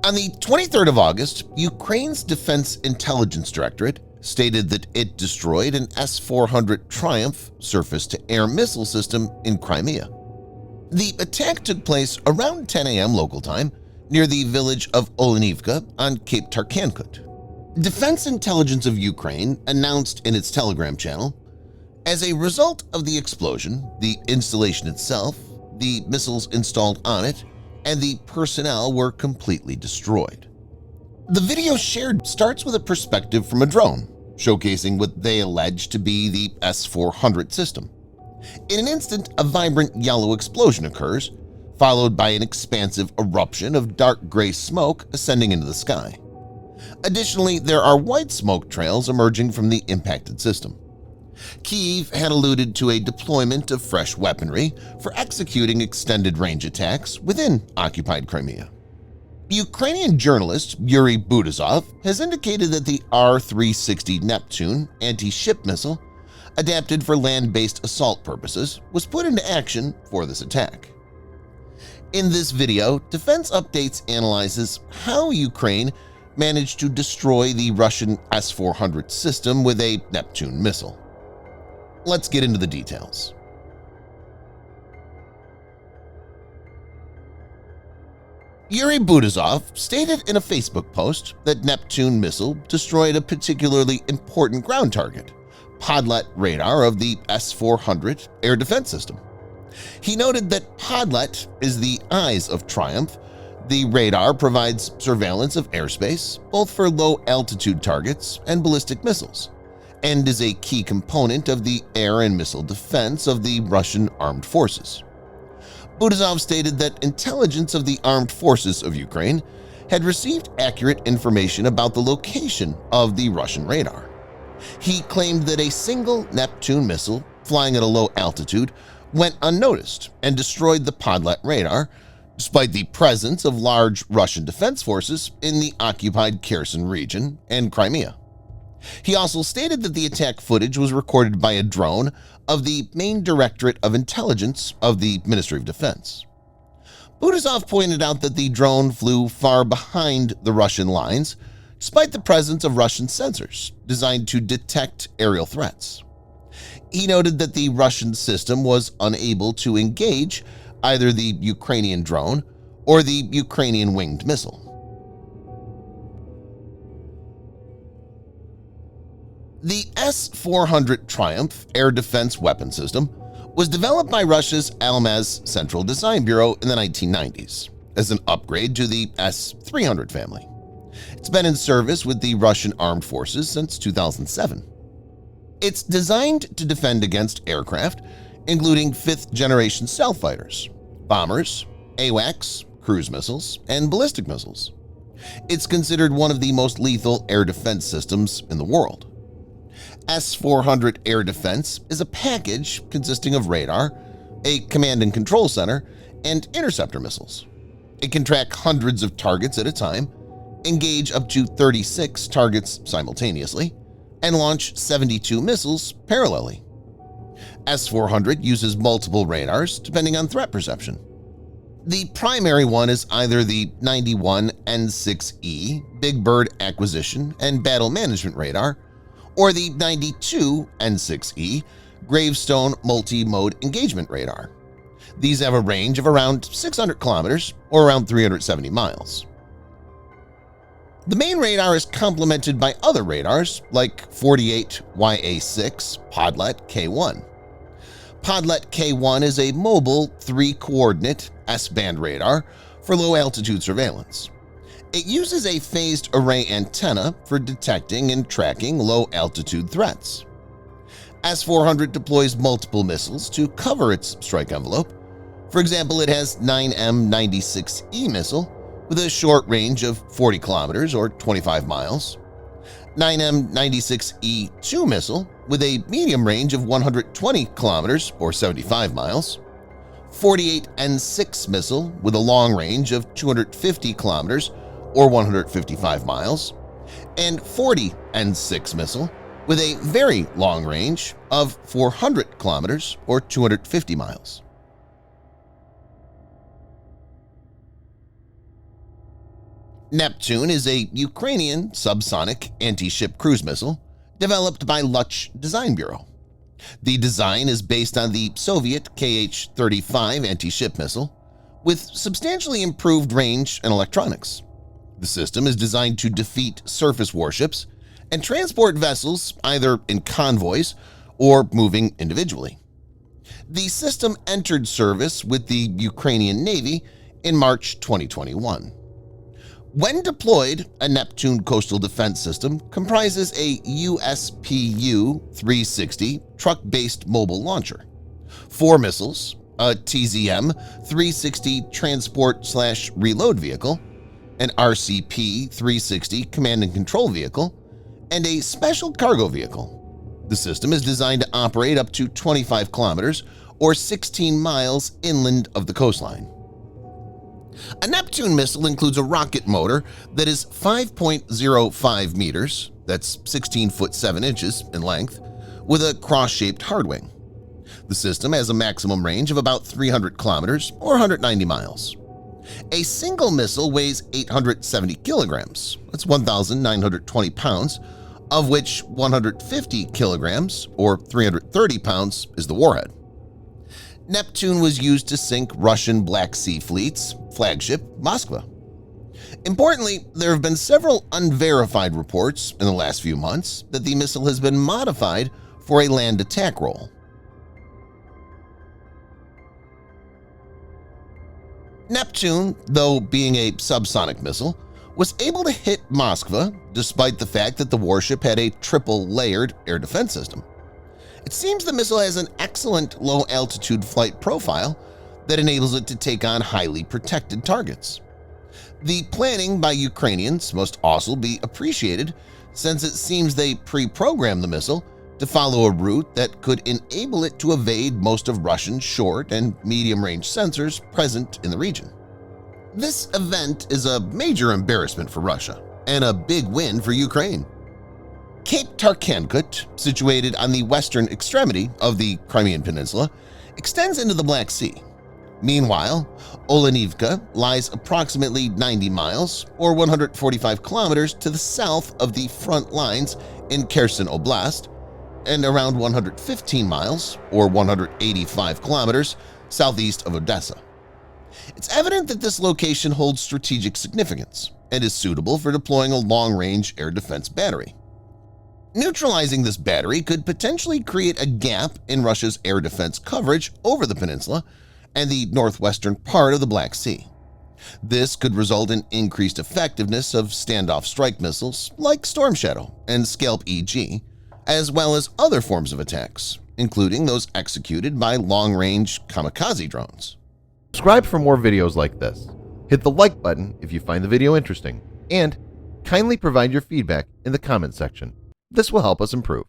On the 23rd of August, Ukraine's Defense Intelligence Directorate stated that it destroyed an S-400 Triumph surface-to-air missile system in Crimea. The attack took place around 10 a.m. local time near the village of Olenivka on Cape Tarkhankut. Defense Intelligence of Ukraine announced in its Telegram channel, as a result of the explosion, the installation itself, the missiles installed on it, and the personnel were completely destroyed. The video shared starts with a perspective from a drone, showcasing what they allege to be the S-400 system. In an instant, a vibrant yellow explosion occurs, followed by an expansive eruption of dark gray smoke ascending into the sky. Additionally, there are white smoke trails emerging from the impacted system. Kyiv had alluded to a deployment of fresh weaponry for executing extended-range attacks within occupied Crimea. Ukrainian journalist Yuriy Butusov has indicated that the R-360 Neptune anti-ship missile, adapted for land-based assault purposes, was put into action for this attack. In this video, Defense Updates analyzes how Ukraine managed to destroy the Russian S-400 system with a Neptune missile. Let's get into the details. Yuriy Butusov stated in a Facebook post that Neptune missile destroyed a particularly important ground target, Podlet radar of the S-400 air defense system. He noted that Podlet is the eyes of Triumph. The radar provides surveillance of airspace, both for low-altitude targets and ballistic missiles, and is a key component of the air and missile defense of the Russian armed forces. Butusov stated that intelligence of the armed forces of Ukraine had received accurate information about the location of the Russian radar. He claimed that a single Neptune missile flying at a low altitude went unnoticed and destroyed the Podlet radar, despite the presence of large Russian defense forces in the occupied Kherson region and Crimea. He also stated that the attack footage was recorded by a drone of the main Directorate of Intelligence of the Ministry of Defense. Butusov pointed out that the drone flew far behind the Russian lines, despite the presence of Russian sensors designed to detect aerial threats. He noted that the Russian system was unable to engage either the Ukrainian drone or the Ukrainian winged missile. The S-400 Triumph air defense weapon system was developed by Russia's Almaz Central Design Bureau in the 1990s as an upgrade to the S-300 family. It's been in service with the Russian armed forces since 2007. It's designed to defend against aircraft, including fifth-generation stealth fighters, bombers, AWACS, cruise missiles, and ballistic missiles. It's considered one of the most lethal air defense systems in the world. S-400 air defense is a package consisting of radar, a command and control center, and interceptor missiles. It can track hundreds of targets at a time, engage up to 36 targets simultaneously, and launch 72 missiles parallelly. S-400 uses multiple radars depending on threat perception. The primary one is either the 91 N6E Big Bird Acquisition and Battle Management Radar, or the 92 N6E Gravestone Multi-Mode Engagement Radar. These have a range of around 600 kilometers or around 370 miles. The main radar is complemented by other radars like 48YA6 Podlet K1. Podlet K1 is a mobile 3-coordinate S-band radar for low-altitude surveillance. It uses a phased array antenna for detecting and tracking low-altitude threats. S-400 deploys multiple missiles to cover its strike envelope. For example, it has 9M96E missile with a short range of 40 kilometers or 25 miles, 9M96E2 missile with a medium range of 120 kilometers or 75 miles, 48N6 missile with a long range of 250 kilometers or 155 miles, and 40N6 missile with a very long range of 400 kilometers or 250 miles. Neptune is a Ukrainian subsonic anti-ship cruise missile developed by Luch Design Bureau. The design is based on the Soviet Kh-35 anti-ship missile with substantially improved range and electronics. The system is designed to defeat surface warships and transport vessels either in convoys or moving individually. The system entered service with the Ukrainian Navy in March 2021. When deployed, a Neptune coastal defense system comprises a USPU-360 truck-based mobile launcher, 4 missiles, a TZM-360 transport/reload vehicle, an RCP-360 command and control vehicle, and a special cargo vehicle. The system is designed to operate up to 25 kilometers or 16 miles inland of the coastline. A Neptune missile includes a rocket motor that is 5.05 meters, that's 16 foot 7 inches in length, with a cross-shaped hardwing. The system has a maximum range of about 300 kilometers or 190 miles. A single missile weighs 870 kilograms, that's 1,920 pounds, of which 150 kilograms or 330 pounds is the warhead. Neptune was used to sink Russian Black Sea Fleet's flagship Moskva. Importantly, there have been several unverified reports in the last few months that the missile has been modified for a land attack role. Neptune, though being a subsonic missile, was able to hit Moskva despite the fact that the warship had a triple-layered air defense system. It seems the missile has an excellent low-altitude flight profile that enables it to take on highly protected targets. The planning by Ukrainians must also be appreciated, since it seems they pre-programmed the missile to follow a route that could enable it to evade most of Russian short- and medium-range sensors present in the region. This event is a major embarrassment for Russia and a big win for Ukraine. Cape Tarkhankut, situated on the western extremity of the Crimean Peninsula, extends into the Black Sea. Meanwhile, Olenivka lies approximately 90 miles or 145 kilometers to the south of the front lines in Kherson Oblast and around 115 miles or 185 kilometers southeast of Odessa. It's evident that this location holds strategic significance and is suitable for deploying a long-range air defense battery. Neutralizing this battery could potentially create a gap in Russia's air defense coverage over the peninsula and the northwestern part of the Black Sea. This could result in increased effectiveness of standoff strike missiles like Storm Shadow and Scalp EG, as well as other forms of attacks, including those executed by long-range kamikaze drones. Subscribe for more videos like this. Hit the like button if you find the video interesting, and kindly provide your feedback in the comment section. This will help us improve.